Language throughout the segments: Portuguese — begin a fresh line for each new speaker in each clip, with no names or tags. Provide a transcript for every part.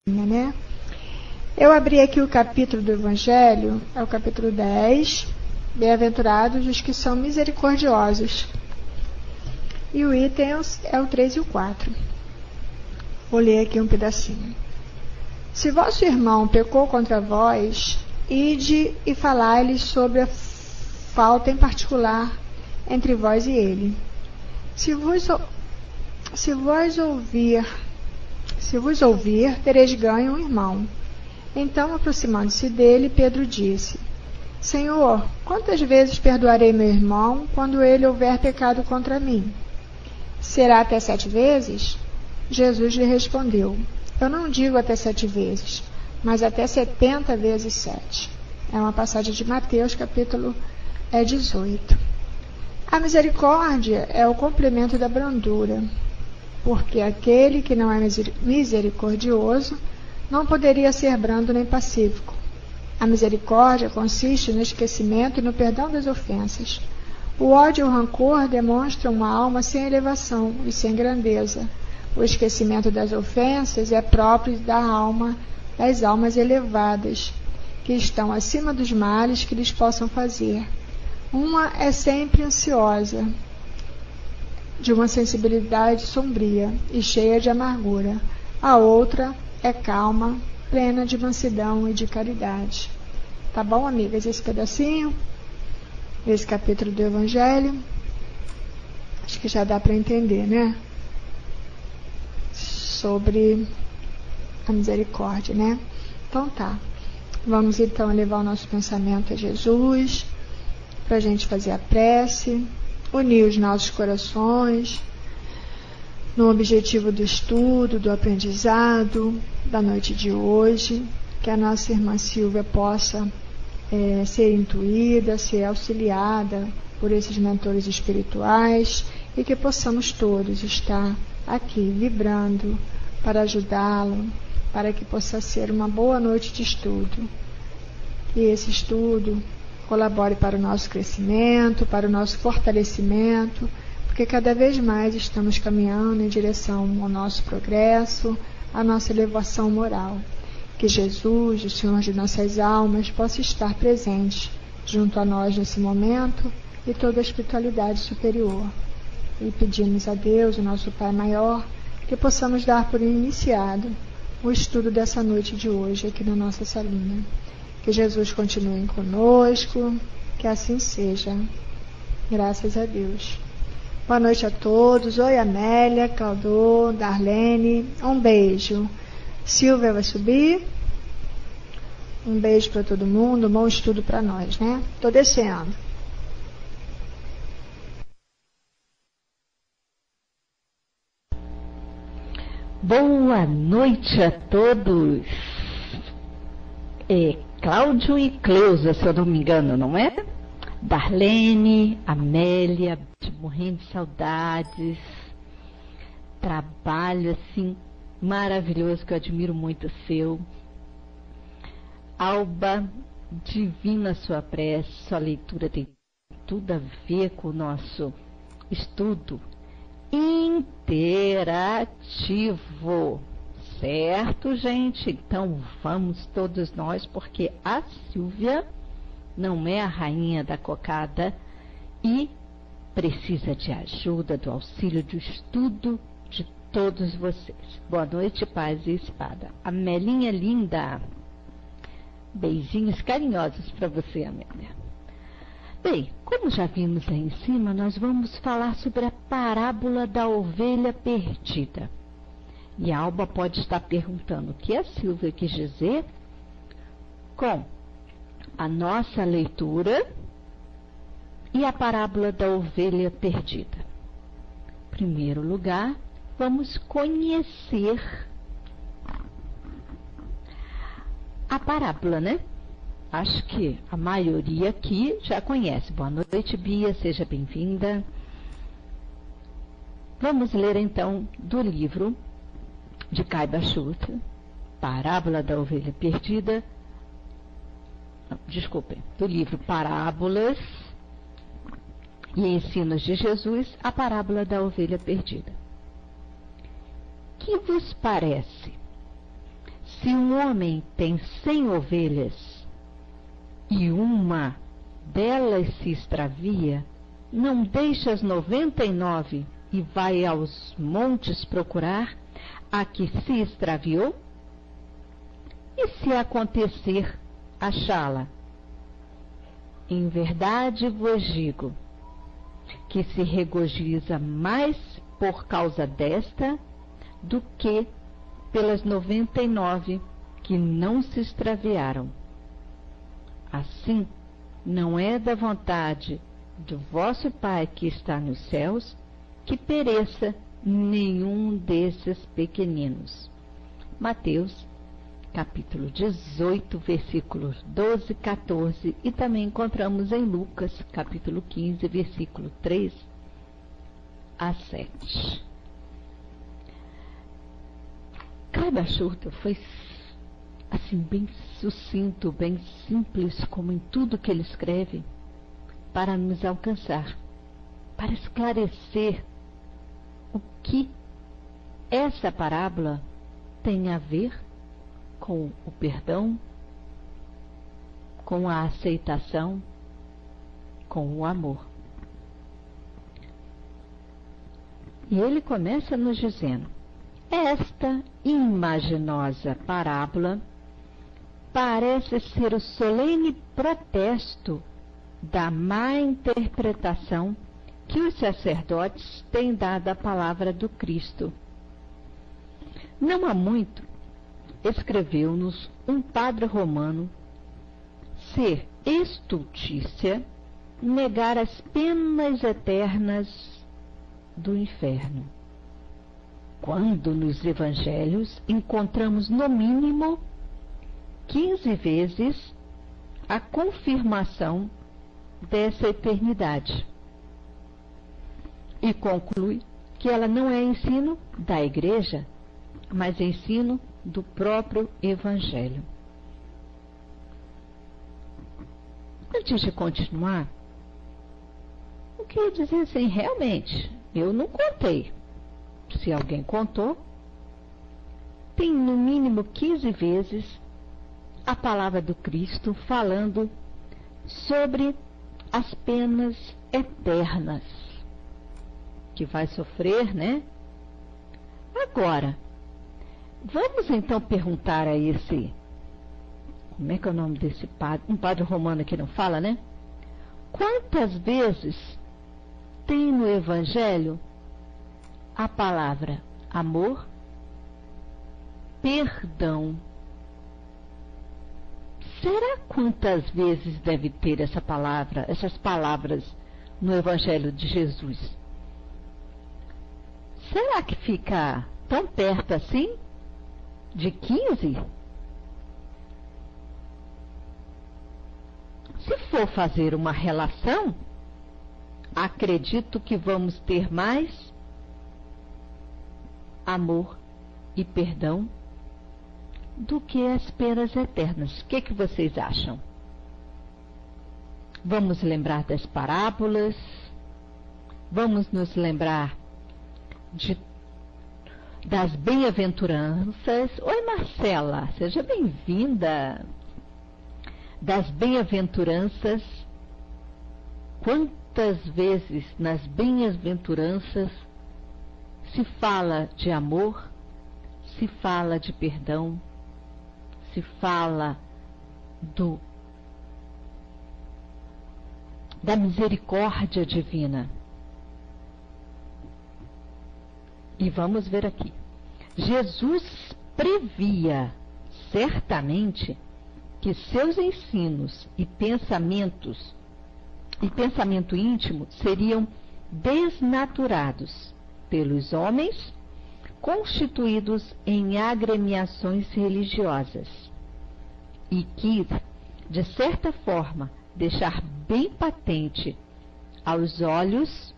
né? Eu abri aqui o capítulo do Evangelho, é o capítulo 10, bem-aventurados os que são misericordiosos. E o item é o 3 e o 4. Vou ler aqui um pedacinho. Se vosso irmão pecou contra vós, ide e falai-lhes sobre a falta em particular entre vós e ele. Se vos ouvir, tereis ganho um irmão. Então, aproximando-se dele, Pedro disse: Senhor, quantas vezes perdoarei meu irmão quando ele houver pecado contra mim? Será até 7 vezes? Jesus lhe respondeu: Eu não digo até 7 vezes, mas até 70 vezes 7. É uma passagem de Mateus, capítulo 18. A misericórdia é o complemento da brandura, porque aquele que não é misericordioso não poderia ser brando nem pacífico. A misericórdia consiste no esquecimento e no perdão das ofensas. O ódio e o rancor demonstram uma alma sem elevação e sem grandeza. O esquecimento das ofensas é próprio das almas elevadas, que estão acima dos males que lhes possam fazer. Uma é sempre ansiosa, de uma sensibilidade sombria e cheia de amargura. A outra é calma, plena de mansidão e de caridade. Tá bom, amigas? Esse pedacinho, esse capítulo do Evangelho, acho que já dá para entender, né? Sobre a misericórdia, né? Então tá. Vamos então levar o nosso pensamento a Jesus, para a gente fazer a prece, unir os nossos corações no objetivo do estudo, do aprendizado da noite de hoje, que a nossa irmã Silvia possa ser intuída, ser auxiliada por esses mentores espirituais e que possamos todos estar aqui vibrando para ajudá-lo, para que possa ser uma boa noite de estudo. E esse estudo colabore para o nosso crescimento, para o nosso fortalecimento, porque cada vez mais estamos caminhando em direção ao nosso progresso, à nossa elevação moral. Que Jesus, o Senhor de nossas almas, possa estar presente junto a nós nesse momento e toda a espiritualidade superior. E pedimos a Deus, o nosso Pai maior, que possamos dar por iniciado o estudo dessa noite de hoje aqui na nossa salinha. Que Jesus continue conosco, que assim seja. Graças a Deus. Boa noite a todos. Oi, Amélia, Claudô, Darlene. Um beijo. Silvia vai subir. Um beijo para todo mundo. Bom estudo para nós, né? Tô descendo.
Boa noite a todos. Cláudio e Cleusa, se eu não me engano, não é? Darlene, Amélia, morrendo de saudades. Trabalho, assim, maravilhoso, que eu admiro muito o seu. Alba, divina a sua prece, sua leitura tem tudo a ver com o nosso estudo interativo. Certo, gente? Então vamos todos nós, porque a Silvia não é a rainha da cocada e precisa de ajuda, do auxílio, do estudo de todos vocês. Boa noite, paz e espada. Amelinha linda, beijinhos carinhosos para você, Amélia. Bem, como já vimos aí em cima, nós vamos falar sobre a parábola da ovelha perdida. E a Alba pode estar perguntando o que a Silvia quis dizer com a nossa leitura e a parábola da ovelha perdida. Em primeiro lugar, vamos conhecer a parábola, né? Acho que a maioria aqui já conhece. Boa noite, Bia, seja bem-vinda. Vamos ler então do livro de Caiba Schulte, Parábola da Ovelha Perdida, do livro Parábolas e Ensinos de Jesus, a Parábola da Ovelha Perdida. Que vos parece? Se um homem tem 100 ovelhas e uma delas se extravia, não deixa as 99 e vai aos montes procurar a que se extraviou? E se acontecer achá-la? Em verdade vos digo que se regozija mais por causa desta do que pelas 99 que não se extraviaram. Assim, não é da vontade do vosso Pai que está nos céus que pereça nenhum desses pequeninos. Mateus, capítulo 18, versículos 12 e 14, e também encontramos em Lucas, capítulo 15, versículo 3 a 7. Cada Schurter foi assim bem sucinto, bem simples, como em tudo que ele escreve, para nos alcançar, para esclarecer o que essa parábola tem a ver com o perdão, com a aceitação, com o amor. E ele começa nos dizendo: esta imaginosa parábola parece ser o solene protesto da má interpretação que os sacerdotes têm dado à palavra do Cristo. Não há muito, escreveu-nos um padre romano ser estultícia negar as penas eternas do inferno, quando nos evangelhos encontramos no mínimo 15 vezes a confirmação dessa eternidade, e conclui que ela não é ensino da igreja, mas ensino do próprio evangelho. Antes de continuar, eu queria dizer assim, realmente, eu não contei. Se alguém contou, tem no mínimo 15 vezes a palavra do Cristo falando sobre as penas eternas que vai sofrer, né? Agora, vamos então perguntar a esse, como é que é o nome desse padre? Um padre romano que não fala, né? Quantas vezes tem no Evangelho a palavra amor, perdão? Será quantas vezes deve ter essa palavra, essas palavras no Evangelho de Jesus? Será que fica tão perto assim? De 15? Se for fazer uma relação, acredito que vamos ter mais amor e perdão do que as penas eternas. O que vocês acham? Vamos lembrar das parábolas, vamos nos lembrar das bem-aventuranças. Oi, Marcela, seja bem-vinda. Das bem-aventuranças. Quantas vezes nas bem-aventuranças se fala de amor, se fala de perdão, se fala da misericórdia divina. E vamos ver aqui. Jesus previa certamente que seus ensinos e pensamento íntimo seriam desnaturados pelos homens constituídos em agremiações religiosas, e quis, de certa forma, deixar bem patente aos olhos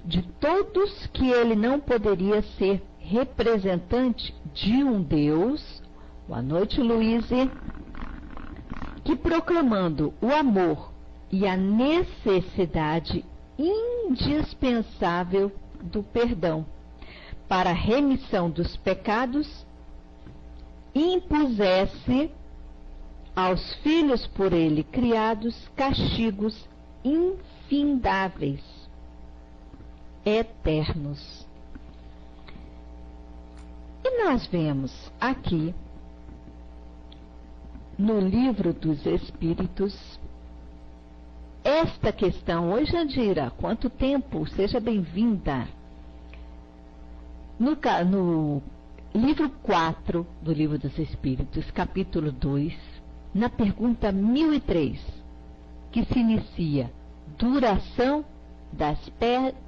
de todos que ele não poderia ser representante de um Deus, boa noite, Luíse, que, proclamando o amor e a necessidade indispensável do perdão para a remissão dos pecados, impusesse aos filhos por ele criados castigos infindáveis, eternos. E nós vemos aqui, no Livro dos Espíritos, esta questão. Oi, Jandira, quanto tempo? Seja bem-vinda. No livro 4 do Livro dos Espíritos, capítulo 2, na pergunta 1003, que se inicia: duração das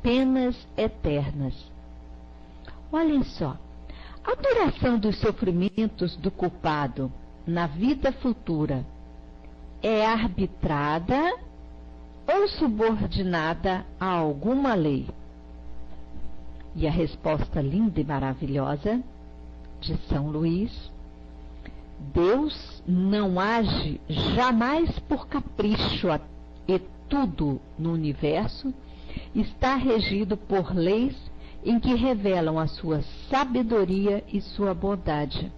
penas eternas. Olhem só, a duração dos sofrimentos do culpado na vida futura é arbitrada ou subordinada a alguma lei? E a resposta linda e maravilhosa de São Luís: Deus não age jamais por capricho, e tudo no universo está regido por leis em que revelam a sua sabedoria e sua bondade.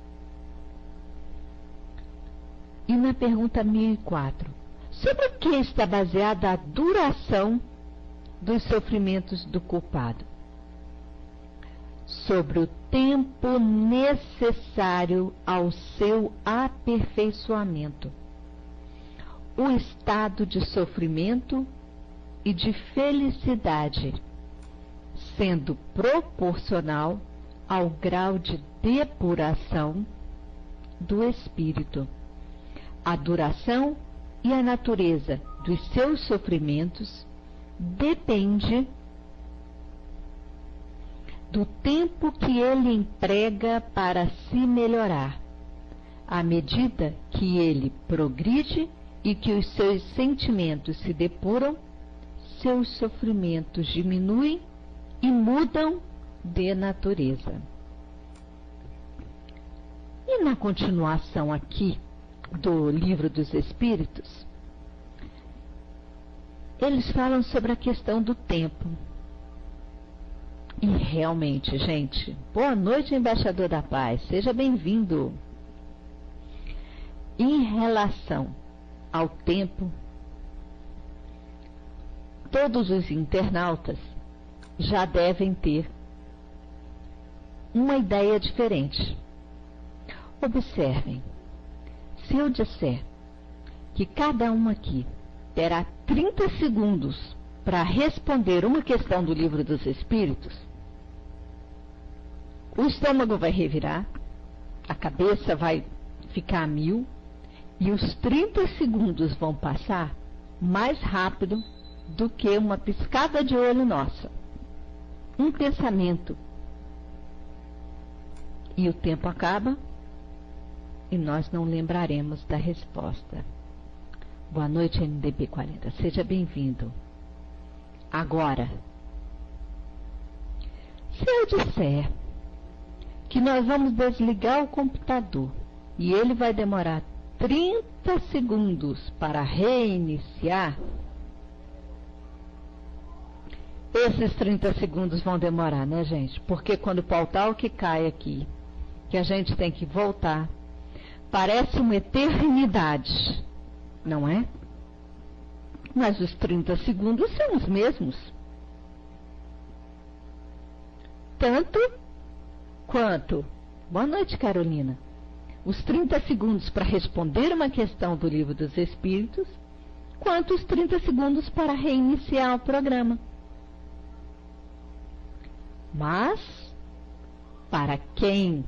E na pergunta 1004, sobre o que está baseada a duração dos sofrimentos do culpado? Sobre o tempo necessário ao seu aperfeiçoamento, o estado de sofrimento e de felicidade, sendo proporcional ao grau de depuração do espírito. A duração e a natureza dos seus sofrimentos depende do tempo que ele emprega para se melhorar, à medida que ele progride e que os seus sentimentos se depuram, seus sofrimentos diminuem e mudam de natureza. E na continuação aqui do Livro dos Espíritos, eles falam sobre a questão do tempo. E realmente, gente, boa noite, embaixador da paz, seja bem-vindo. Em relação ao tempo, todos os internautas já devem ter uma ideia diferente. Observem, se eu disser que cada um aqui terá 30 segundos para responder uma questão do Livro dos Espíritos, o estômago vai revirar, a cabeça vai ficar a 1000 e os 30 segundos vão passar mais rápido do que uma piscada de olho nossa. Um pensamento. E o tempo acaba e nós não lembraremos da resposta. Boa noite, NDB 40. Seja bem-vindo. Agora, se eu disser que nós vamos desligar o computador e ele vai demorar 30 segundos para reiniciar, esses 30 segundos vão demorar, né, gente? Porque quando o pautal que cai aqui, que a gente tem que voltar, parece uma eternidade, não é? Mas os 30 segundos são os mesmos. Tanto quanto, boa noite, Carolina, os 30 segundos para responder uma questão do Livro dos Espíritos, quanto os 30 segundos para reiniciar o programa. Mas, para quem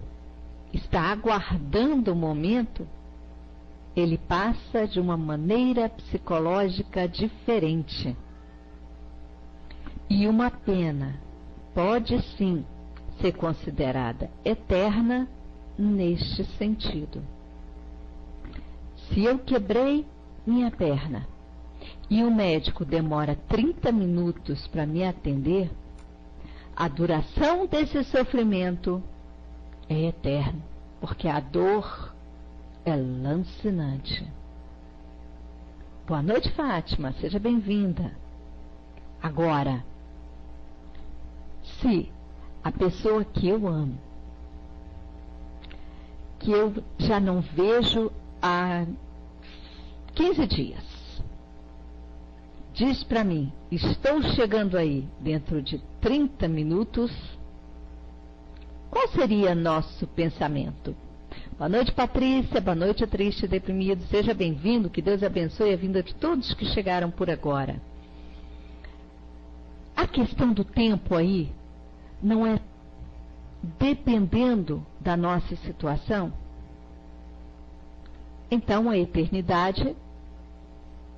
está aguardando o momento, ele passa de uma maneira psicológica diferente. E uma pena pode sim ser considerada eterna neste sentido. Se eu quebrei minha perna e o médico demora 30 minutos para me atender, a duração desse sofrimento é eterna, porque a dor é lancinante. Boa noite, Fátima, seja bem-vinda. Agora, se a pessoa que eu amo, que eu já não vejo há 15 dias. Diz para mim, estou chegando aí dentro de 30 minutos. Qual seria nosso pensamento? Boa noite, Patrícia. Boa noite, triste e deprimido. Seja bem-vindo. Que Deus abençoe a vinda de todos que chegaram por agora. A questão do tempo aí não é dependendo da nossa situação? Então a eternidade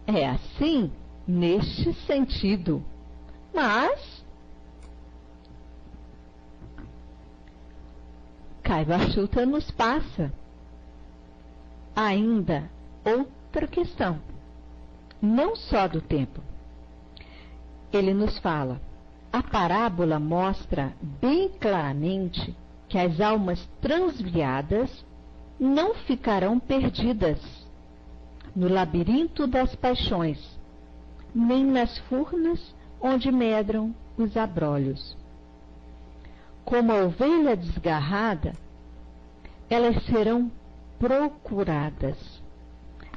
é assim, neste sentido. Mas Kaivachuta nos passa ainda outra questão, não só do tempo. Ele nos fala, a parábola mostra bem claramente que as almas transviadas não ficarão perdidas no labirinto das paixões, nem nas furnas onde medram os abrolhos. Como a ovelha desgarrada, elas serão procuradas,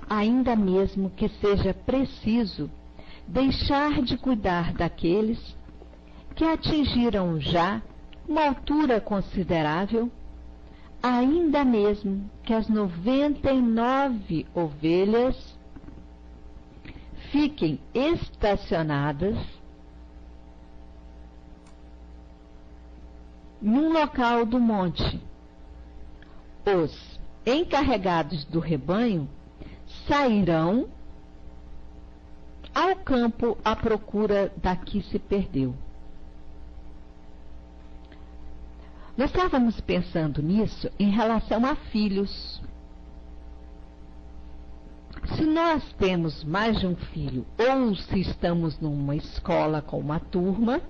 ainda mesmo que seja preciso deixar de cuidar daqueles que atingiram já uma altura considerável, ainda mesmo que as 99 ovelhas fiquem estacionadas num local do monte. Os encarregados do rebanho sairão ao campo à procura da que se perdeu. Nós estávamos pensando nisso em relação a filhos. Se nós temos mais de um filho, ou se estamos numa escola com uma turma,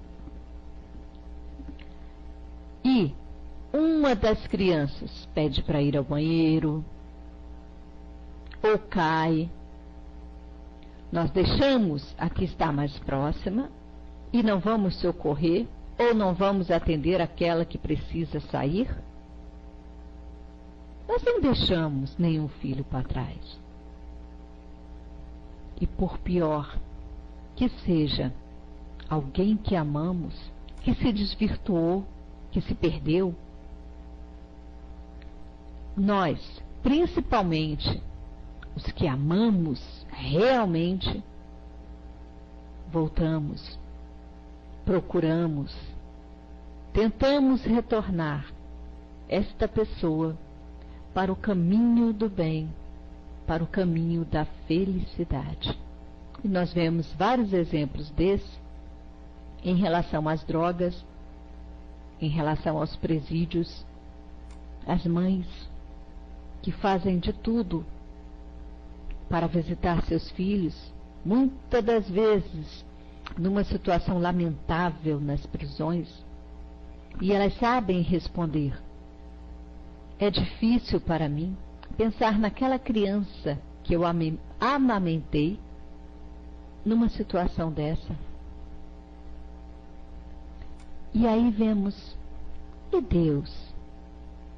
e uma das crianças pede para ir ao banheiro, ou cai, nós deixamos a que está mais próxima e não vamos socorrer, ou não vamos atender aquela que precisa sair? Nós não deixamos nenhum filho para trás. E por pior que seja alguém que amamos, que se desvirtuou, que se perdeu, nós, principalmente os que amamos realmente, voltamos, procuramos, tentamos retornar esta pessoa para o caminho do bem, para o caminho da felicidade. E nós vemos vários exemplos desse em relação às drogas, em relação aos presídios, as mães que fazem de tudo para visitar seus filhos, muitas das vezes numa situação lamentável nas prisões, e elas sabem responder: é difícil para mim pensar naquela criança que eu amamentei numa situação dessa. E aí vemos, e Deus,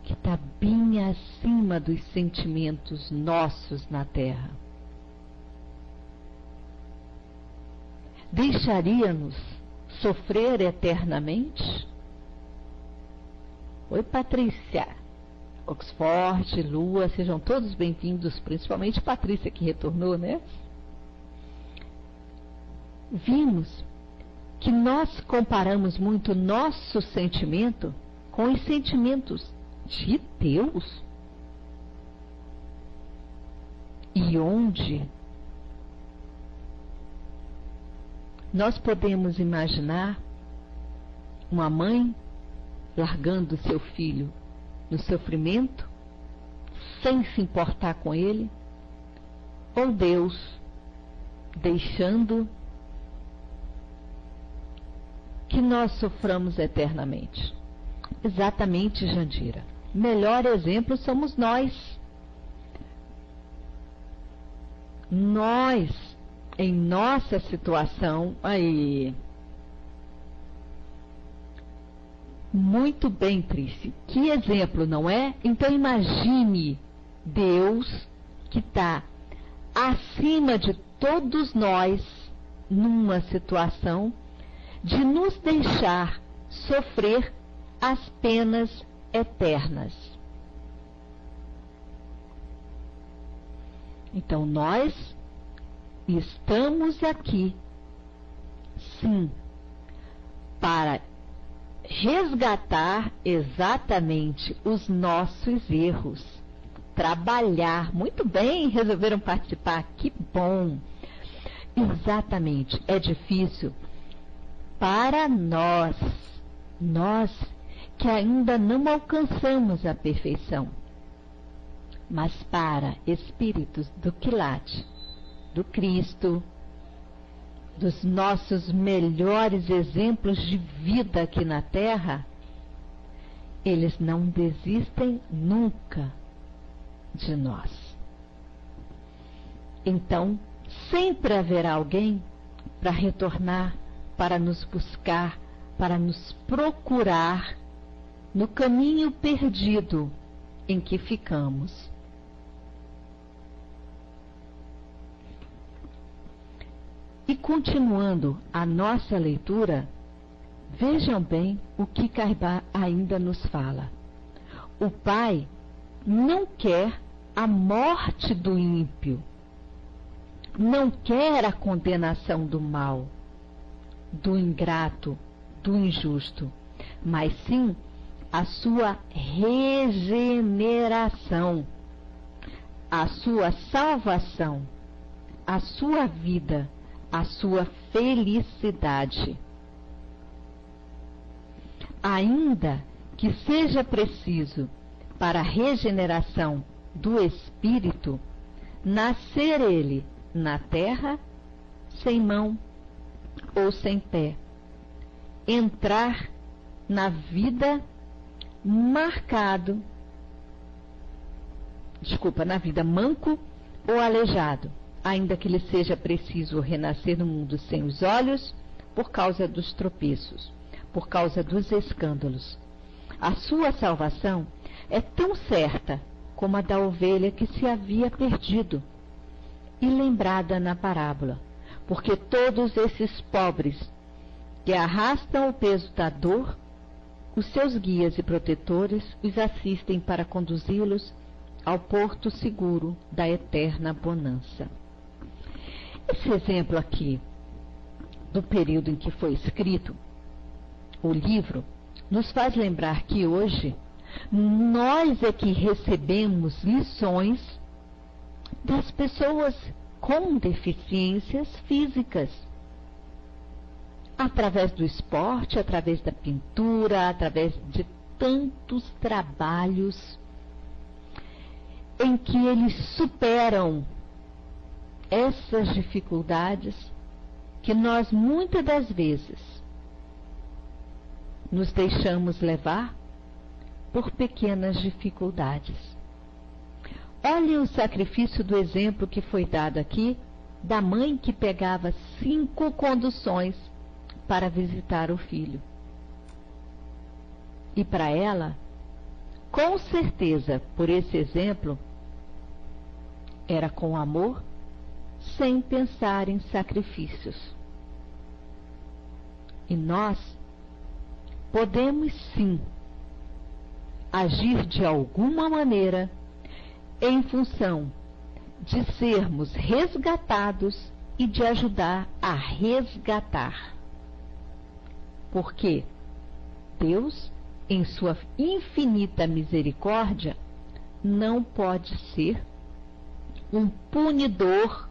que está bem acima dos sentimentos nossos na terra, deixaria-nos sofrer eternamente? Oi, Patrícia, Oxford, Lua, sejam todos bem-vindos, principalmente Patrícia que retornou, né? Vimos que nós comparamos muito nosso sentimento com os sentimentos de Deus. E onde nós podemos imaginar uma mãe largando seu filho no sofrimento, sem se importar com ele, ou Deus deixando que nós soframos eternamente? Exatamente, Jandira. Melhor exemplo somos nós. Nós, em nossa situação, aí, Muito bem, Trícia. Que exemplo, não é? Então imagine Deus que está acima de todos nós numa situação de nos deixar sofrer as penas eternas. Então nós estamos aqui, sim, para resgatar exatamente os nossos erros, trabalhar. Muito bem, resolveram participar, que bom. Exatamente, é difícil para nós que ainda não alcançamos a perfeição, mas para espíritos do quilate, do Cristo, dos nossos melhores exemplos de vida aqui na Terra, eles não desistem nunca de nós. Então, sempre haverá alguém para retornar, para nos buscar, para nos procurar no caminho perdido em que ficamos. E continuando a nossa leitura, vejam bem o que Caibá ainda nos fala. O Pai não quer a morte do ímpio, não quer a condenação do mal, do ingrato, do injusto, mas sim a sua regeneração, a sua salvação, a sua vida, a sua felicidade. Ainda que seja preciso, para a regeneração do espírito, nascer ele na terra, sem mão ou sem pé, entrar na vida na vida manco ou aleijado, ainda que lhe seja preciso renascer no mundo sem os olhos, por causa dos tropeços, por causa dos escândalos. A sua salvação é tão certa como a da ovelha que se havia perdido, e lembrada na parábola, porque todos esses pobres que arrastam o peso da dor, os seus guias e protetores os assistem para conduzi-los ao porto seguro da eterna bonança. Esse exemplo aqui, do período em que foi escrito o livro, nos faz lembrar que hoje nós é que recebemos lições das pessoas com deficiências físicas, através do esporte, através da pintura, através de tantos trabalhos em que eles superam essas dificuldades que nós muitas das vezes nos deixamos levar por pequenas dificuldades. Olhem o sacrifício do exemplo que foi dado aqui, da mãe que pegava 5 conduções para visitar o filho. E para ela, com certeza, por esse exemplo, era com amor, sem pensar em sacrifícios. E nós podemos sim agir de alguma maneira em função de sermos resgatados e de ajudar a resgatar. Porque Deus, em sua infinita misericórdia, não pode ser um punidor.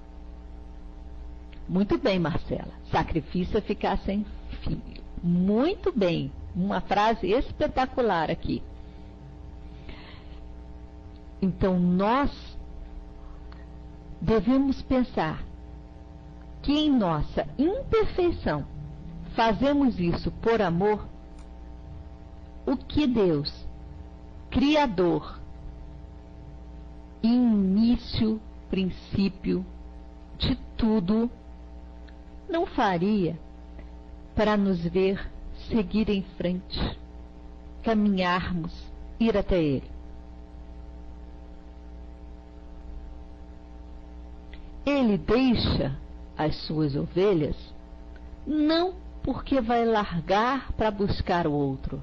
Muito bem, Marcela. Sacrifício é ficar sem filho. Muito bem. Uma frase espetacular aqui. Então, nós devemos pensar que em nossa imperfeição fazemos isso por amor. O que Deus, Criador, início, princípio de tudo, não faria para nos ver seguir em frente, caminharmos, ir até Ele. Ele deixa as suas ovelhas não porque vai largar para buscar o outro,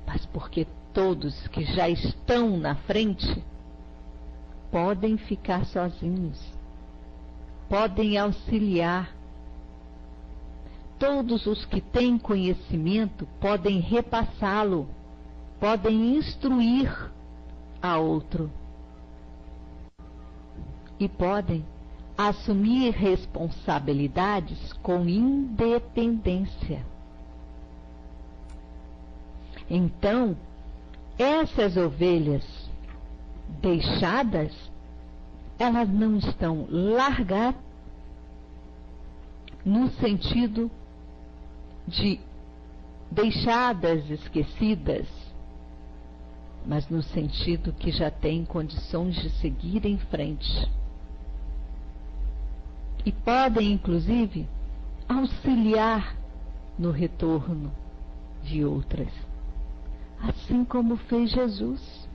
mas porque todos que já estão na frente podem ficar sozinhos, podem auxiliar. Todos os que têm conhecimento podem repassá-lo, podem instruir a outro e podem assumir responsabilidades com independência. Então, essas ovelhas deixadas, elas não estão largadas no sentido de deixadas, esquecidas, mas no sentido que já têm condições de seguir em frente. E podem, inclusive, auxiliar no retorno de outras, assim como fez Jesus.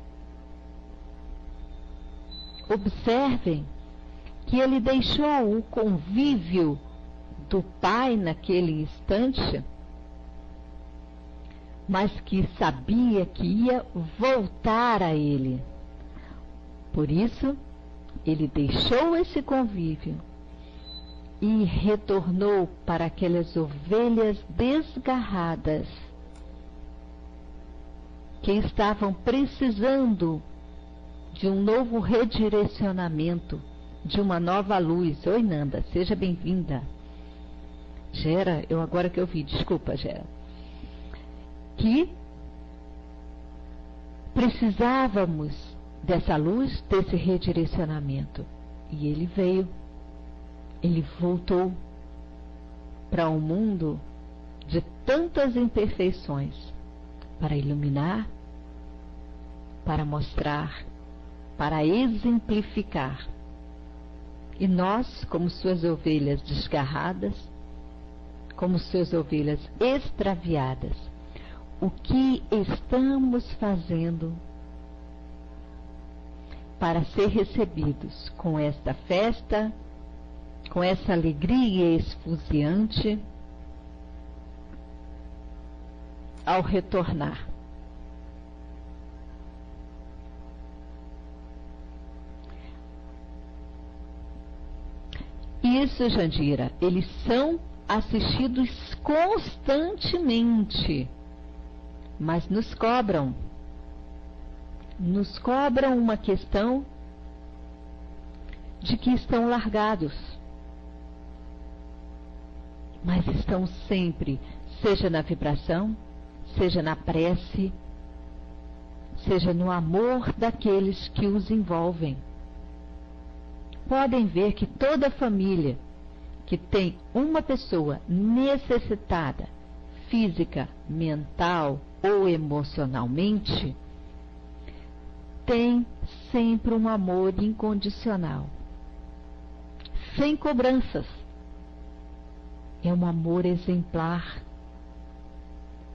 Observem que ele deixou o convívio do Pai naquele instante, mas que sabia que ia voltar a Ele. Por isso, ele deixou esse convívio e retornou para aquelas ovelhas desgarradas que estavam precisando de um novo redirecionamento, de uma nova luz. Oi, Nanda, seja bem-vinda. Gera, agora que eu vi, desculpa, Gera. Que precisávamos dessa luz, desse redirecionamento. E ele veio. Ele voltou para um mundo de tantas imperfeições para iluminar, para mostrar, para exemplificar. E nós, como suas ovelhas desgarradas, como suas ovelhas extraviadas, o que estamos fazendo para ser recebidos com esta festa, com essa alegria esfuziante, ao retornar? Isso, Jandira, eles são assistidos constantemente, mas nos cobram uma questão de que estão largados, mas estão sempre, seja na vibração, seja na prece, seja no amor daqueles que os envolvem. Podem ver que toda família que tem uma pessoa necessitada, física, mental ou emocionalmente, tem sempre um amor incondicional, sem cobranças. É um amor exemplar,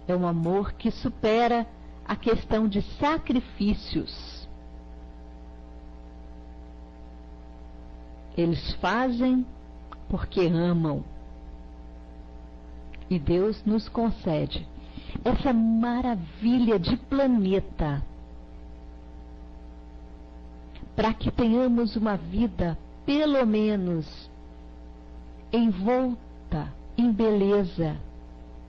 é um amor que supera a questão de sacrifícios. Eles fazem porque amam. E Deus nos concede essa maravilha de planeta para que tenhamos uma vida, pelo menos, envolta em beleza.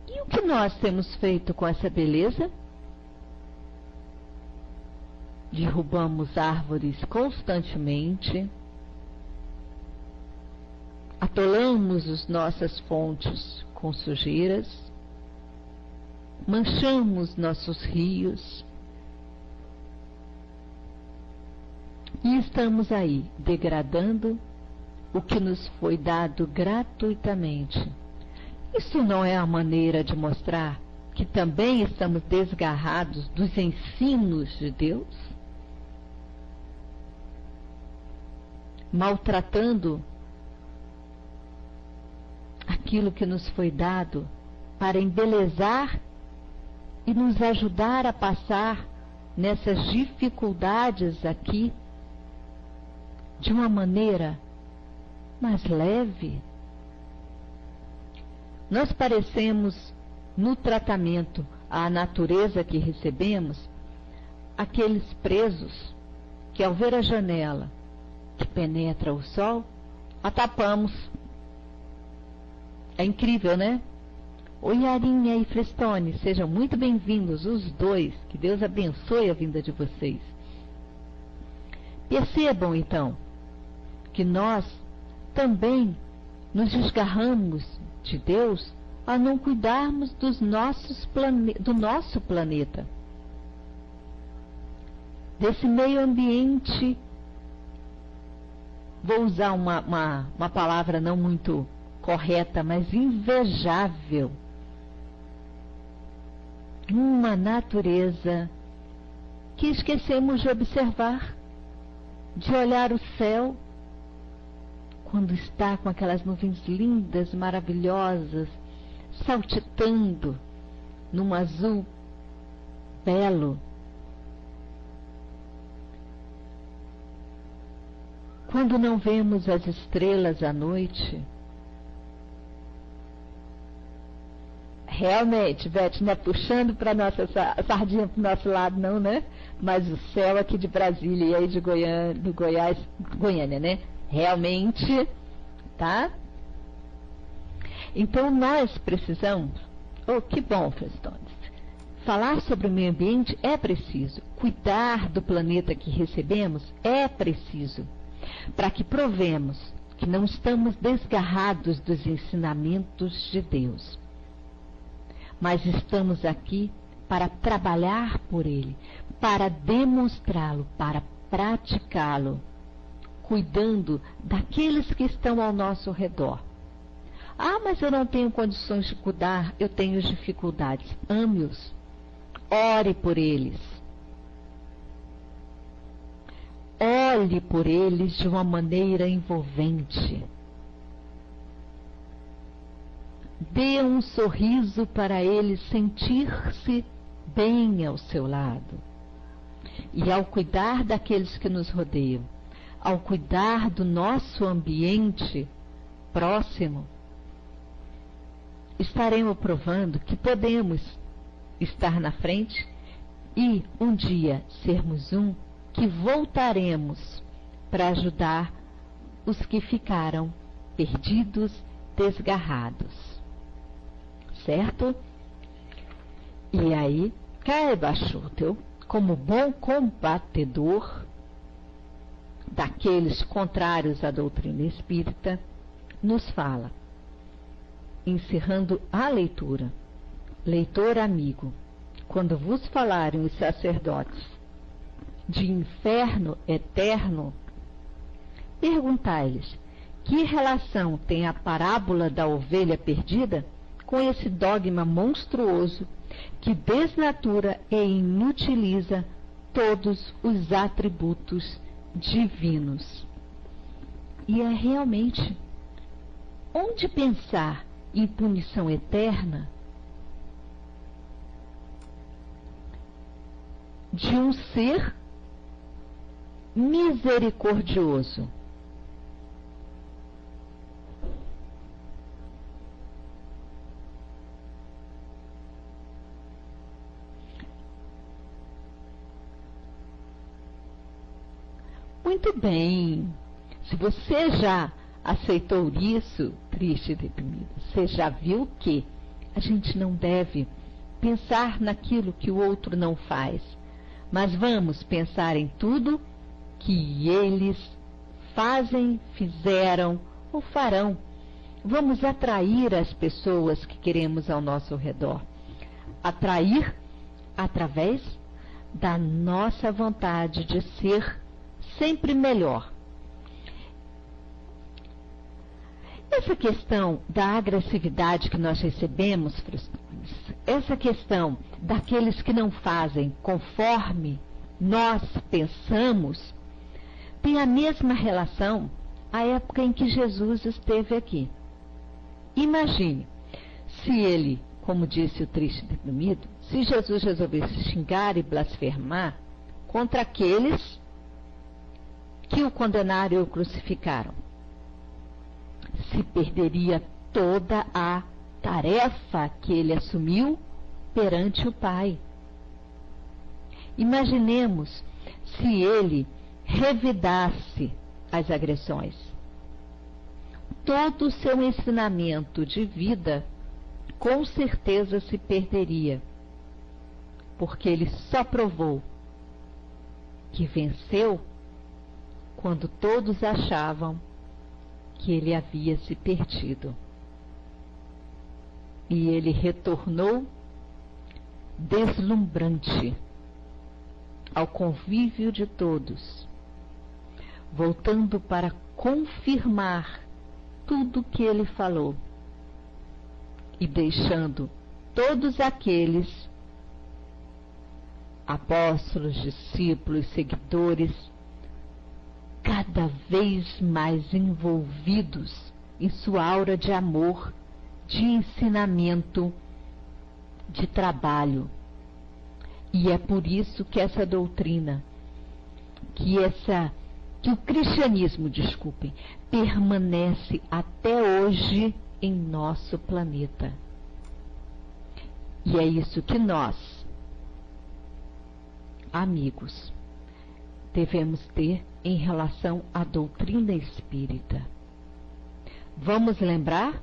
E o que nós temos feito com essa beleza? Derrubamos árvores constantemente, atolamos as nossas fontes com sujeiras, manchamos nossos rios e estamos aí degradando o que nos foi dado gratuitamente. Isso não é a maneira de mostrar que também estamos desgarrados dos ensinos de Deus? Maltratando aquilo que nos foi dado para embelezar e nos ajudar a passar nessas dificuldades aqui de uma maneira mais leve. Nós parecemos, no tratamento à natureza que recebemos, aqueles presos que, ao ver a janela que penetra o sol, a tapamos. É incrível, né? Oi, Yarinha e Frestone, sejam muito bem-vindos, os dois. Que Deus abençoe a vinda de vocês. Percebam, então, que nós também nos desgarramos de Deus a não cuidarmos do nosso planeta, desse meio ambiente. Vou usar uma palavra não muito correta, mas invejável. Uma natureza que esquecemos de observar, de olhar o céu, quando está com aquelas nuvens lindas, maravilhosas, saltitando num azul belo. Quando não vemos as estrelas à noite. Realmente, Beth, não é puxando para nossa sardinha para o nosso lado, não, né? Mas o céu aqui de Brasília e aí de Goiânia, do Goiás, Goiânia, né? Realmente, tá? Então nós precisamos, que bom, Frestones, falar sobre o meio ambiente é preciso, cuidar do planeta que recebemos é preciso, para que provemos que não estamos desgarrados dos ensinamentos de Deus, mas estamos aqui para trabalhar por Ele, para demonstrá-lo, para praticá-lo, cuidando daqueles que estão ao nosso redor. Ah, mas eu não tenho condições de cuidar, eu tenho dificuldades. Ame-os, ore por eles. Olhe por eles de uma maneira envolvente. Dê um sorriso para eles sentir-se bem ao seu lado. E ao cuidar daqueles que nos rodeiam, ao cuidar do nosso ambiente próximo, estaremos provando que podemos estar na frente e um dia sermos que voltaremos para ajudar os que ficaram perdidos, desgarrados. Certo? E aí, Caio Bachutel, como bom combatedor daqueles contrários à doutrina espírita, nos fala, encerrando a leitura: leitor amigo, quando vos falarem os sacerdotes de inferno eterno, perguntai-lhes que relação tem a parábola da ovelha perdida com esse dogma monstruoso que desnatura e inutiliza todos os atributos divinos. E é realmente onde pensar em punição eterna de um ser misericordioso. Muito bem. Se você já aceitou isso, triste e deprimido, você já viu que a gente não deve pensar naquilo que o outro não faz, mas vamos pensar em tudo que eles fazem, fizeram ou farão. Vamos atrair as pessoas que queremos ao nosso redor. Atrair através da nossa vontade de ser sempre melhor. Essa questão da agressividade que nós recebemos, essa questão daqueles que não fazem conforme nós pensamos, tem a mesma relação à época em que Jesus esteve aqui. Imagine, se ele como disse o triste deprimido, se Jesus resolvesse xingar e blasfemar contra aqueles que o condenaram e o crucificaram, se perderia toda a tarefa que ele assumiu perante o Pai. Imaginemos se ele revidasse as agressões. Todo o seu ensinamento de vida com certeza se perderia, porque ele só provou que venceu quando todos achavam que ele havia se perdido. E ele retornou deslumbrante ao convívio de todos, voltando para confirmar tudo que ele falou e deixando todos aqueles apóstolos, discípulos, seguidores cada vez mais envolvidos em sua aura de amor, de ensinamento, de trabalho. E é por isso que essa doutrina, que o cristianismo, permanece até hoje em nosso planeta. E é isso que nós, amigos, devemos ter em relação à doutrina espírita. Vamos lembrar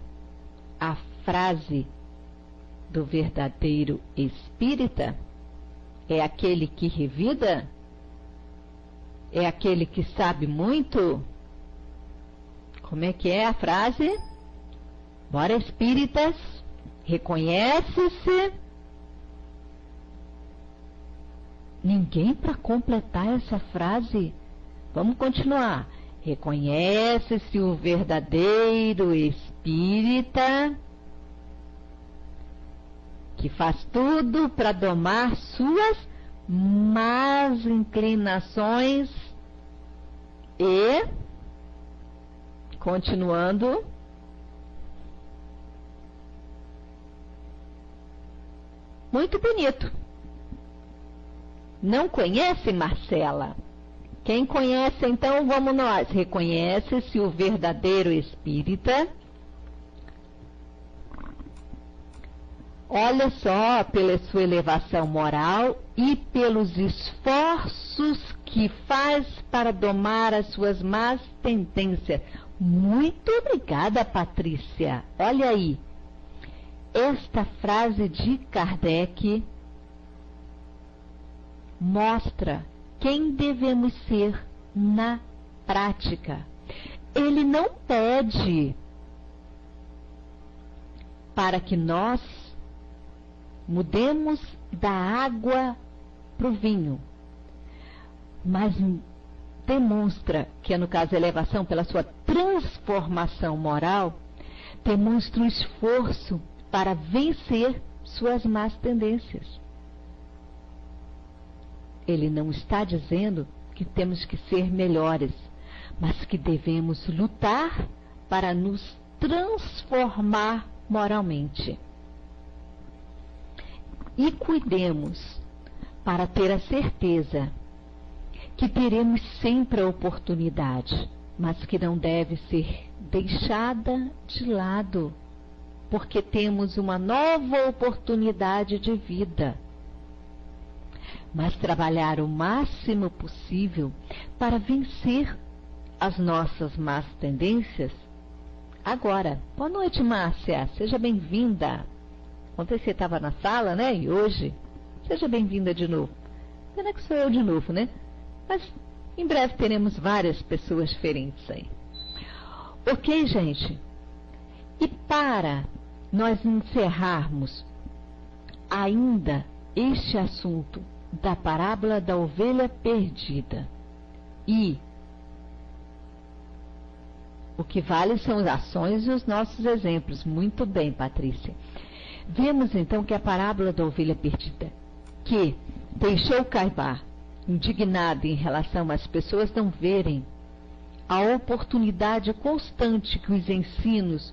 a frase do verdadeiro espírita? É aquele que revida? É aquele que sabe muito? Como é que é a frase? Bora, espíritas, reconhece-se. Ninguém para completar essa frase. Vamos continuar. Reconhece-se o verdadeiro espírita, que faz tudo para domar suas más inclinações e, continuando, muito bonito. Não conhece, Marcela? Quem conhece, então, vamos nós. Reconhece-se o verdadeiro espírita. Olha só, pela sua elevação moral e pelos esforços que faz para domar as suas más tendências. Muito obrigada, Patrícia. Olha aí, esta frase de Kardec mostra quem devemos ser na prática. Ele não pede para que nós mudemos da água para o vinho, mas demonstra que, no caso, a elevação pela sua transformação moral, demonstra um esforço para vencer suas más tendências. Ele não está dizendo que temos que ser melhores, mas que devemos lutar para nos transformar moralmente. E cuidemos para ter a certeza que teremos sempre a oportunidade, mas que não deve ser deixada de lado, porque temos uma nova oportunidade de vida. Mas trabalhar o máximo possível para vencer as nossas más tendências. Agora, boa noite, Márcia, seja bem-vinda. Ontem você estava na sala, né? E hoje, seja bem-vinda de novo. Pena que sou eu de novo, né? Mas em breve teremos várias pessoas diferentes aí. Ok, gente? E para nós encerrarmos ainda este assunto da parábola da ovelha perdida, e o que vale são as ações e os nossos exemplos. Muito bem, Patrícia. Vemos então que a parábola da ovelha perdida, que deixou Caibar indignado em relação às pessoas não verem a oportunidade constante que os ensinos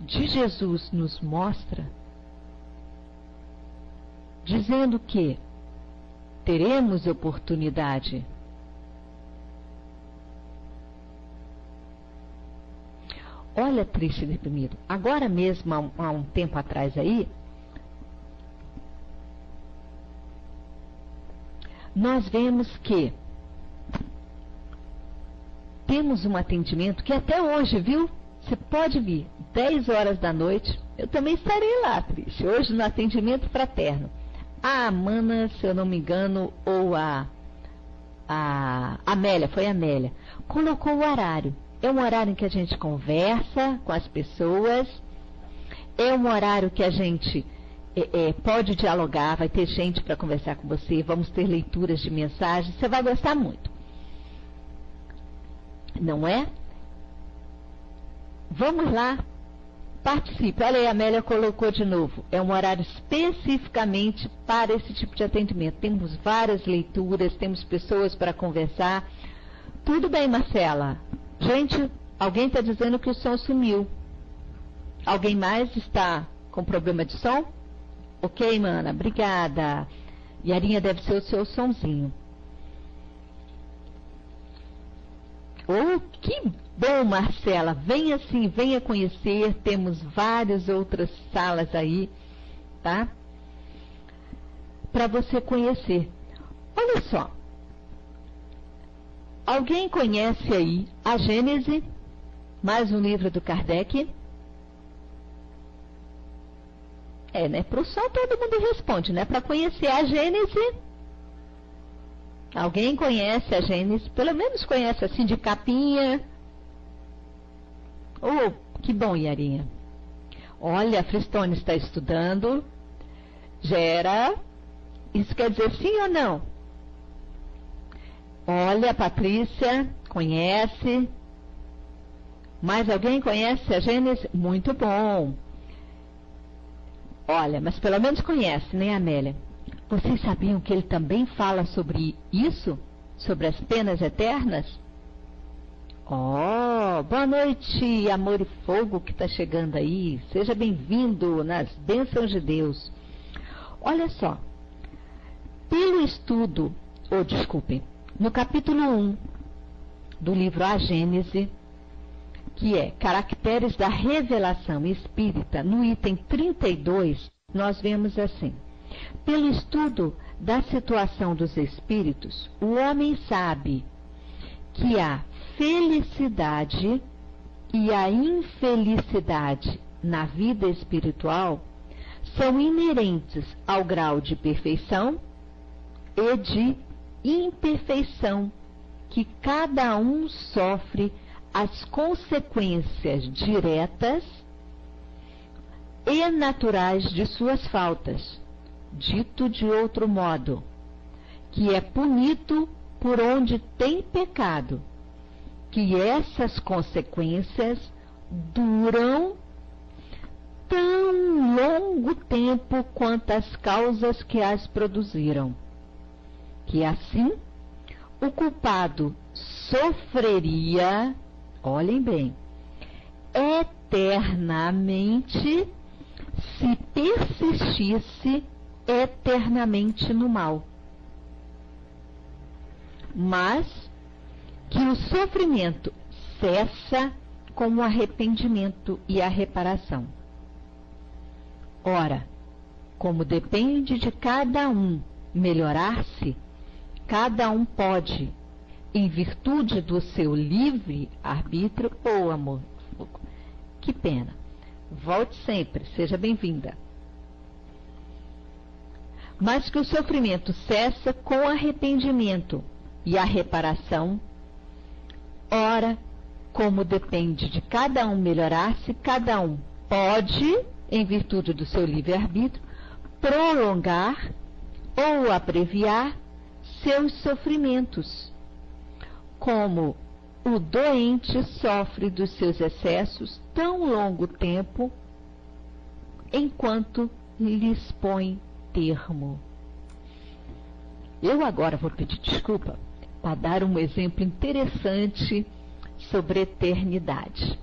de Jesus nos mostra, dizendo que teremos oportunidade. Olha, triste e deprimido. Agora mesmo, há um tempo atrás aí, nós vemos que temos um atendimento que até hoje, viu? Você pode vir, 10 horas da noite, eu também estarei lá, triste, hoje no atendimento fraterno. A Amanda, se eu não me engano, ou a Amélia, foi a Amélia, colocou o horário. É um horário em que a gente conversa com as pessoas, é um horário que a gente pode dialogar, vai ter gente para conversar com você, vamos ter leituras de mensagens, você vai gostar muito. Não é? Vamos lá, participe. Olha aí, a Amélia colocou de novo. É um horário especificamente para esse tipo de atendimento. Temos várias leituras, temos pessoas para conversar. Tudo bem, Marcela. Gente, alguém está dizendo que o som sumiu. Alguém mais está com problema de som? Ok, mana, obrigada. Yarinha, deve ser o seu sonzinho. Oh, que bom, Marcela. Venha sim, venha conhecer. Temos várias outras salas aí, tá? Para você conhecer. Olha só. Alguém conhece aí a Gênese? Mais um livro do Kardec? Né? Para o som todo mundo responde, né? Para conhecer a Gênese. Alguém conhece a Gênese? Pelo menos conhece assim de capinha. Oh, que bom, Yarinha. Olha, a Fristone está estudando. Gera. Isso quer dizer sim ou não? Olha, a Patrícia conhece. Mais alguém conhece a Gênese? Muito bom. Olha, mas pelo menos conhece, né, Amélia? Vocês sabiam que ele também fala sobre isso? Sobre as penas eternas? Oh, boa noite, amor e fogo que está chegando aí. Seja bem-vindo nas bênçãos de Deus. Olha só. Pelo estudo, no capítulo 1 do livro A Gênese, que é Caracteres da Revelação Espírita, no item 32, nós vemos assim. Pelo estudo da situação dos espíritos, o homem sabe que a felicidade e a infelicidade na vida espiritual são inerentes ao grau de perfeição e de imperfeição que cada um sofre as consequências diretas e naturais de suas faltas. Dito de outro modo, que é punido por onde tem pecado, que essas consequências duram tão longo tempo quanto as causas que as produziram, que assim o culpado sofreria, olhem bem, eternamente se persistisse eternamente no mal, mas que o sofrimento cessa com o arrependimento e a reparação. Ora, como depende de cada um melhorar-se, cada um pode, em virtude do seu livre arbítrio ou amor. Que pena. Volte sempre, seja bem-vinda. Mas que o sofrimento cessa com o arrependimento e a reparação. Ora, como depende de cada um melhorar-se, cada um pode, em virtude do seu livre-arbítrio, prolongar ou abreviar seus sofrimentos, como o doente sofre dos seus excessos tão longo tempo, enquanto lhes põe termo. Eu agora vou pedir desculpa para dar um exemplo interessante sobre eternidade.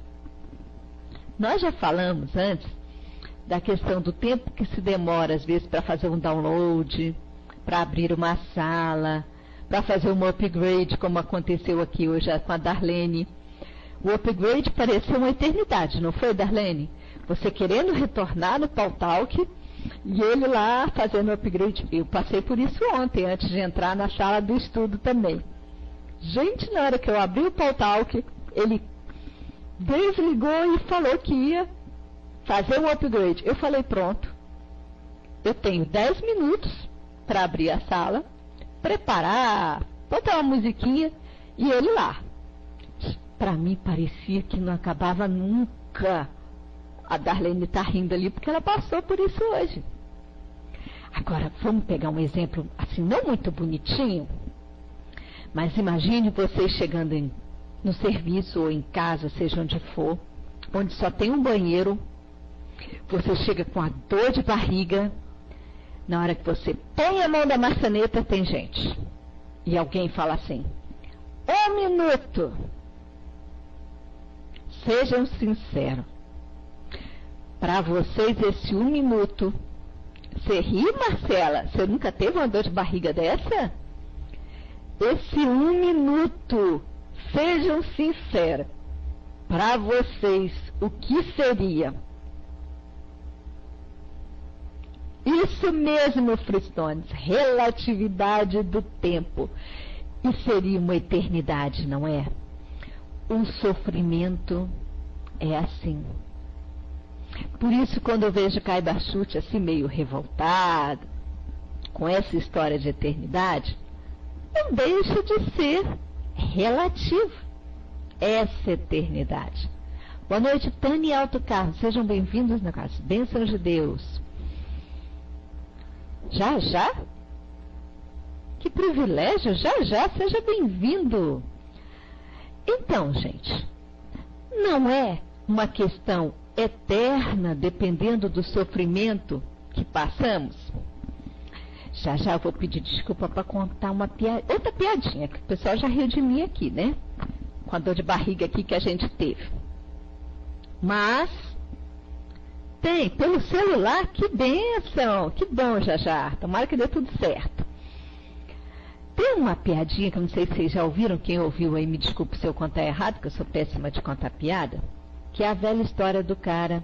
Nós já falamos antes da questão do tempo que se demora, às vezes, para fazer um download, para abrir uma sala, para fazer um upgrade, como aconteceu aqui hoje com a Darlene. O upgrade pareceu uma eternidade, não foi, Darlene? Você querendo retornar no Pautalk e ele lá fazendo o upgrade. Eu passei por isso ontem, antes de entrar na sala do estudo também. Gente, na hora que eu abri o Pautalk, ele desligou e falou que ia fazer um upgrade. Eu falei, pronto, eu tenho 10 minutos para abrir a sala, preparar, botar uma musiquinha e ele lá. Para mim parecia que não acabava nunca. A Darlene está rindo ali porque ela passou por isso hoje. Agora, vamos pegar um exemplo assim, não muito bonitinho, mas imagine você chegando no serviço ou em casa, seja onde for, onde só tem um banheiro, você chega com a dor de barriga, na hora que você põe a mão da maçaneta tem gente. E alguém fala assim, 1 minuto. Sejam sinceros. Para vocês, esse 1 minuto, você ri, Marcela? Você nunca teve uma dor de barriga dessa? Esse 1 minuto, sejam sinceros, para vocês, o que seria? Isso mesmo, Fristones, relatividade do tempo. E seria uma eternidade, não é? O sofrimento é assim. Por isso, quando eu vejo Kai Bachut assim meio revoltado com essa história de eternidade, não deixa de ser relativo essa eternidade. Boa noite, Tânia e Alto Carlos. Sejam bem-vindos na casa. Bênçãos de Deus. Já? Que privilégio, já, seja bem-vindo. Então, gente, não é uma questão eterna dependendo do sofrimento que passamos? Já eu vou pedir desculpa para contar outra piadinha, que o pessoal já riu de mim aqui, né? Com a dor de barriga aqui que a gente teve. Mas tem, pelo celular, que bênção, que bom, já. Tomara que dê tudo certo. Tem uma piadinha que eu não sei se vocês já ouviram, quem ouviu aí me desculpe se eu contar errado, que eu sou péssima de contar piada, que é a velha história do cara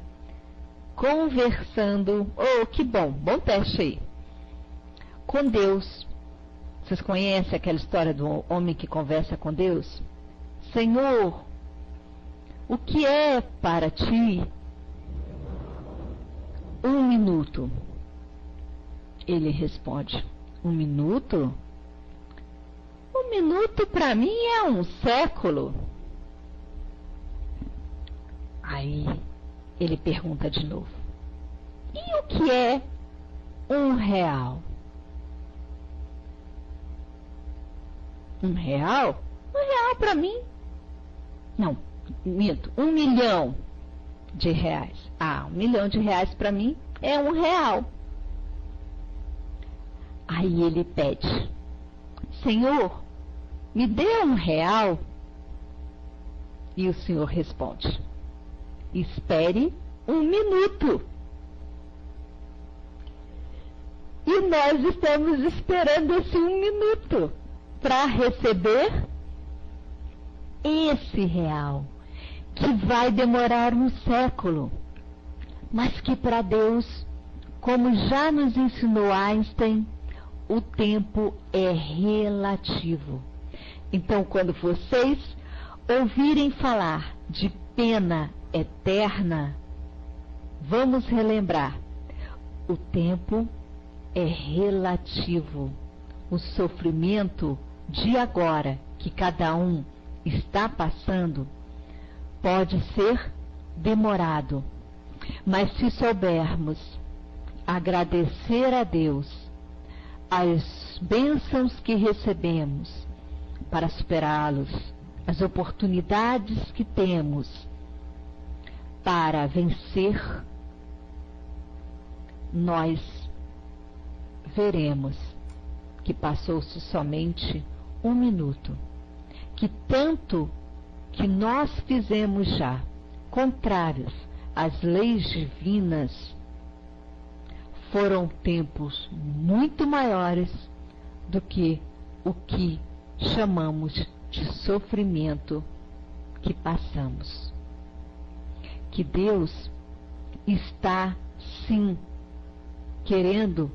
conversando, que bom teste aí, com Deus. Vocês conhecem aquela história do homem que conversa com Deus? Senhor, o que é para ti 1 minuto? Ele responde, 1 minuto? 1 minuto para mim é 1 século. Aí ele pergunta de novo, e o que é 1 real? 1 real? 1 real para mim? Não, minto, 1 milhão de reais. 1 milhão de reais para mim é 1 real. Aí ele pede, Senhor, me dê 1 real. E o Senhor responde, espere 1 minuto. E nós estamos esperando esse 1 minuto para receber esse real, que vai demorar 1 século, mas que para Deus, como já nos ensinou Einstein, o tempo é relativo. Então, quando vocês ouvirem falar de pena eterna, vamos relembrar, o tempo é relativo. O sofrimento de agora que cada um está passando pode ser demorado, mas se soubermos agradecer a Deus as bênçãos que recebemos para superá-los, as oportunidades que temos para vencer, nós veremos que passou-se somente 1 minuto, que tanto que nós fizemos já, contrários às leis divinas, foram tempos muito maiores do que o que chamamos de sofrimento que passamos. Que Deus está, sim, querendo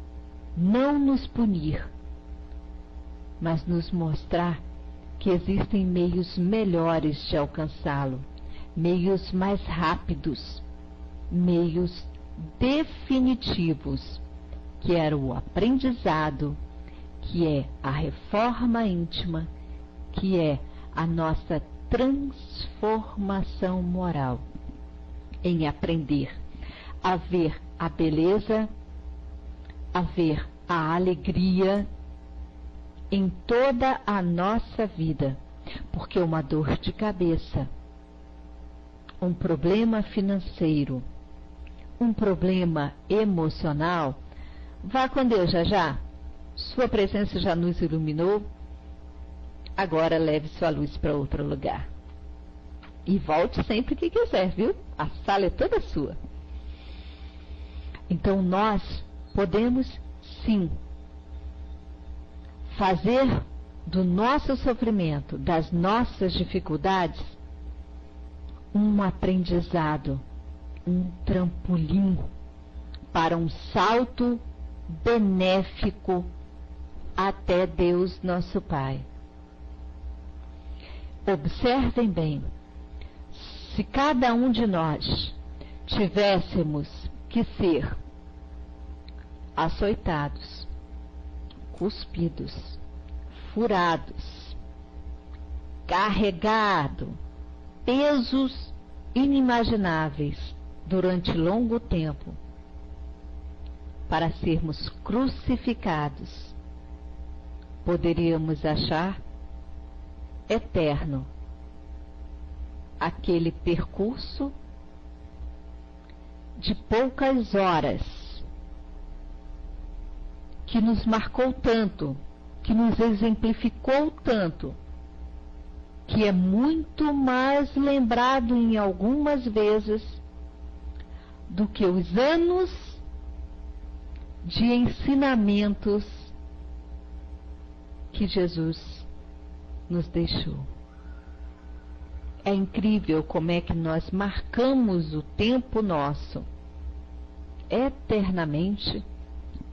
não nos punir, mas nos mostrar que existem meios melhores de alcançá-lo, meios mais rápidos, meios definitivos, que era o aprendizado, que é a reforma íntima, que é a nossa transformação moral, em aprender a ver a beleza, a ver a alegria em toda a nossa vida, porque uma dor de cabeça, um problema financeiro, um problema emocional, vá com Deus já. Sua presença já nos iluminou, agora leve sua luz para outro lugar. E volte sempre que quiser, viu? A sala é toda sua. Então nós podemos, sim, fazer do nosso sofrimento, das nossas dificuldades, um aprendizado, um trampolim para um salto benéfico até Deus nosso Pai. Observem bem, se cada um de nós tivéssemos que ser açoitados, cuspidos, furados, carregado, pesos inimagináveis durante longo tempo, para sermos crucificados, poderíamos achar eterno aquele percurso de poucas horas que nos marcou tanto, que nos exemplificou tanto, que é muito mais lembrado em algumas vezes do que os anos de ensinamentos que Jesus nos deixou. É incrível como é que nós marcamos o tempo nosso eternamente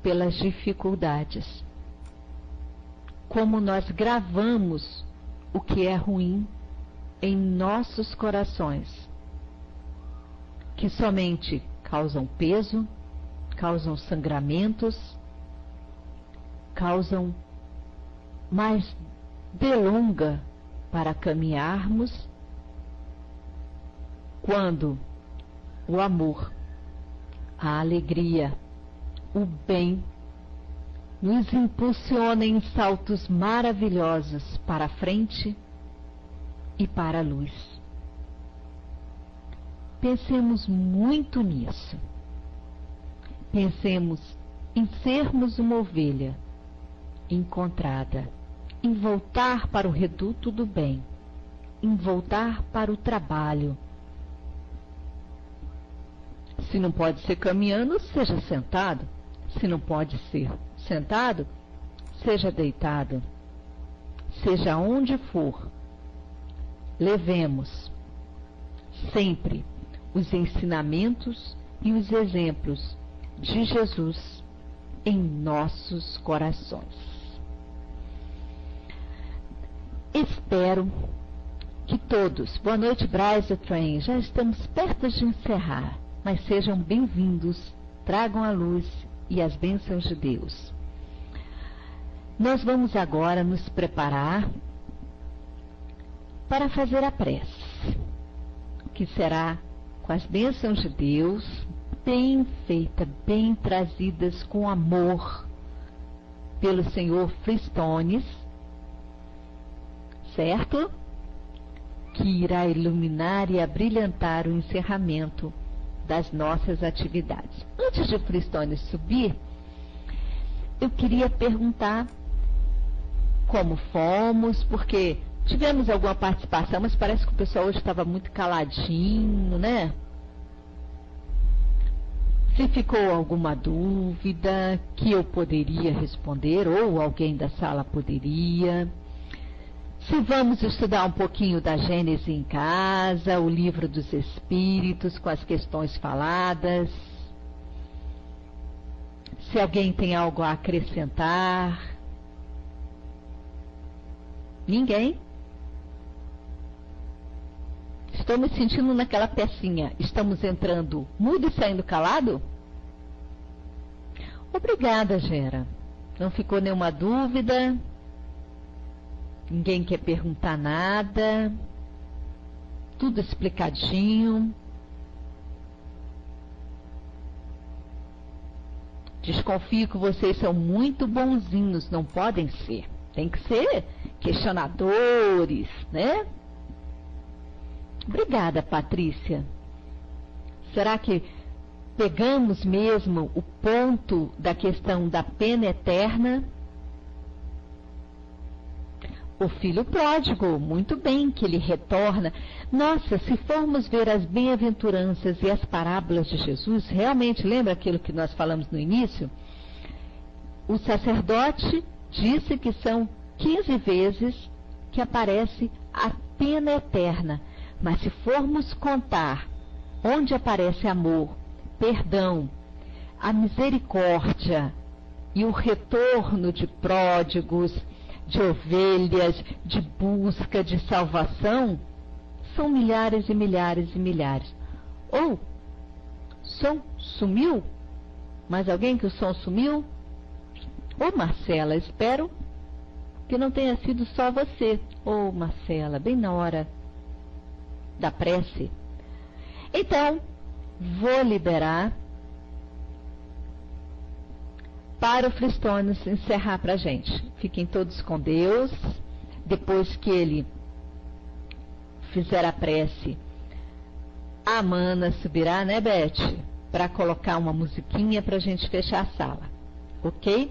pelas dificuldades. Como nós gravamos o que é ruim em nossos corações, que somente causam peso, causam sangramentos, causam mais delonga para caminharmos, quando o amor, a alegria, o bem nos impulsiona em saltos maravilhosos para a frente e para a luz. Pensemos muito nisso. Pensemos em sermos uma ovelha encontrada, em voltar para o reduto do bem, em voltar para o trabalho. Se não pode ser caminhando, seja sentado. Se não pode ser sentado, seja deitado. Seja onde for, levemos sempre os ensinamentos e os exemplos de Jesus em nossos corações. Espero que todos, boa noite Bryce Train, já estamos perto de encerrar, mas sejam bem-vindos, tragam a luz e as bênçãos de Deus. Nós vamos agora nos preparar para fazer a prece, que será com as bênçãos de Deus, bem feita, bem trazidas com amor pelo Senhor Fristones, certo? Que irá iluminar e abrilhantar o encerramento das nossas atividades. Antes de Fristones subir, eu queria perguntar como fomos, porque tivemos alguma participação, mas parece que o pessoal hoje estava muito caladinho, né? Se ficou alguma dúvida que eu poderia responder, ou alguém da sala poderia. Se vamos estudar um pouquinho da Gênesis em casa, o livro dos Espíritos, com as questões faladas. Se alguém tem algo a acrescentar. Ninguém? Estou me sentindo naquela pecinha. Estamos entrando mudo e saindo calado? Obrigada, Gera. Não ficou nenhuma dúvida? Ninguém quer perguntar nada? Tudo explicadinho? Desconfio que vocês são muito bonzinhos, não podem ser. Tem que ser questionadores, né? Obrigada, Patrícia. Será que pegamos mesmo o ponto da questão da pena eterna? O filho pródigo, muito bem que ele retorna. Nossa, se formos ver as bem-aventuranças e as parábolas de Jesus, realmente lembra aquilo que nós falamos no início? O sacerdote disse que são 15 vezes que aparece a pena eterna. Mas se formos contar onde aparece amor, perdão, a misericórdia e o retorno de pródigos, de ovelhas, de busca, de salvação, são milhares e milhares e milhares. Ou, som sumiu? Mais alguém que o som sumiu? Ô Marcela, espero que não tenha sido só você. Ô Marcela, bem na hora da prece. Então, vou liberar para o Fristones encerrar para a gente. Fiquem todos com Deus. Depois que ele fizer a prece, a Mana subirá, né, Beth? Para colocar uma musiquinha para a gente fechar a sala. Ok?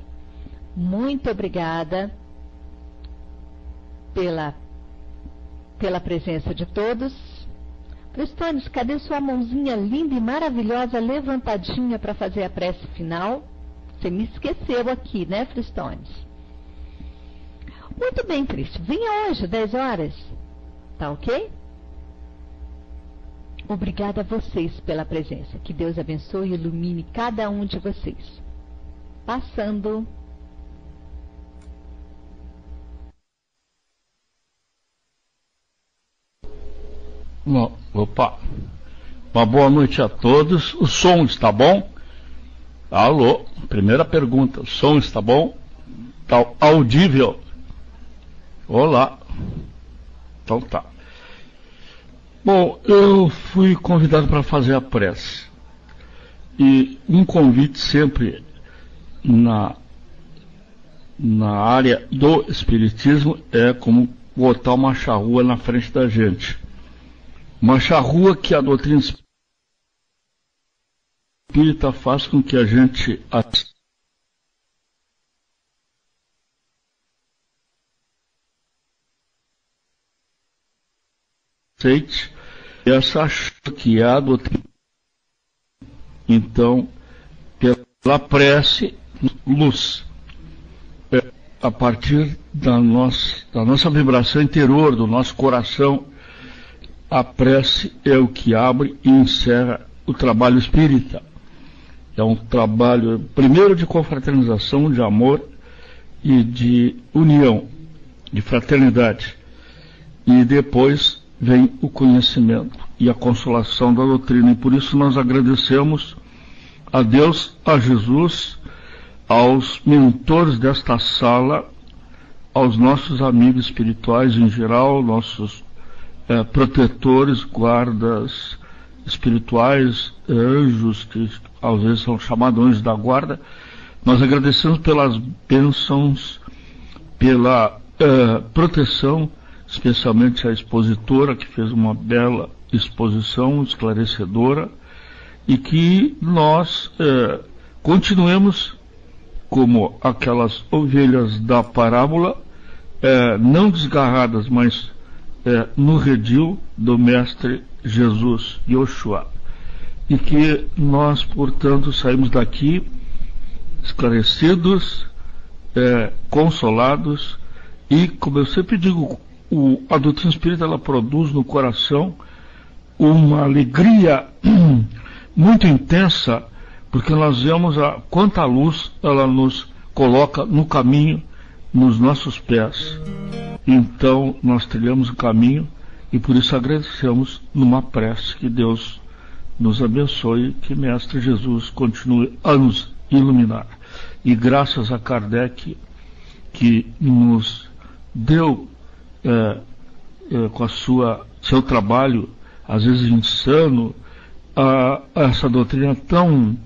Muito obrigada pela presença de todos. Fristones, cadê sua mãozinha linda e maravilhosa levantadinha para fazer a prece final? Você me esqueceu aqui, né, Fristones? Muito bem, Cristo. Venha hoje, 10 horas. Tá ok? Obrigada a vocês pela presença. Que Deus abençoe e ilumine cada um de vocês. Passando.
Opa, uma boa noite a todos. O som está bom? Alô, primeira pergunta, o som está bom? Está audível? Olá. Então tá. Bom, eu fui convidado para fazer a prece. E um convite sempre na área do espiritismo é como botar uma charrua na frente da gente. Uma charrua que a doutrina espírita faz com que a gente aceite essa charrua que é a doutrina. Então, pela prece, luz. A partir da nossa vibração interior, do nosso coração, a prece é o que abre e encerra o trabalho espírita. É um trabalho, primeiro, de confraternização, de amor e de união, de fraternidade. E depois vem o conhecimento e a consolação da doutrina. E por isso nós agradecemos a Deus, a Jesus, aos mentores desta sala, aos nossos amigos espirituais em geral, nossos protetores, guardas espirituais, anjos, que às vezes são chamados anjos da guarda. Nós agradecemos pelas bênçãos, pela proteção, especialmente a expositora, que fez uma bela exposição esclarecedora, e que nós continuemos como aquelas ovelhas da parábola, não desgarradas, mas no redil do Mestre Jesus, Yoshua. e que nós, portanto, saímos daqui esclarecidos, consolados, e, como eu sempre digo, a doutrina espírita, ela produz no coração uma alegria muito intensa, porque nós vemos quanta luz ela nos coloca no caminho, nos nossos pés. Então nós trilhamos o caminho e por isso agradecemos numa prece. Que Deus nos abençoe, que Mestre Jesus continue a nos iluminar. E graças a Kardec, que nos deu com seu trabalho, às vezes insano, essa doutrina tão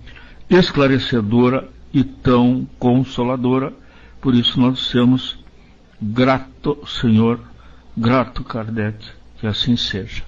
esclarecedora e tão consoladora. Por isso nós dissemos: grato Senhor, grato Kardec, que assim seja.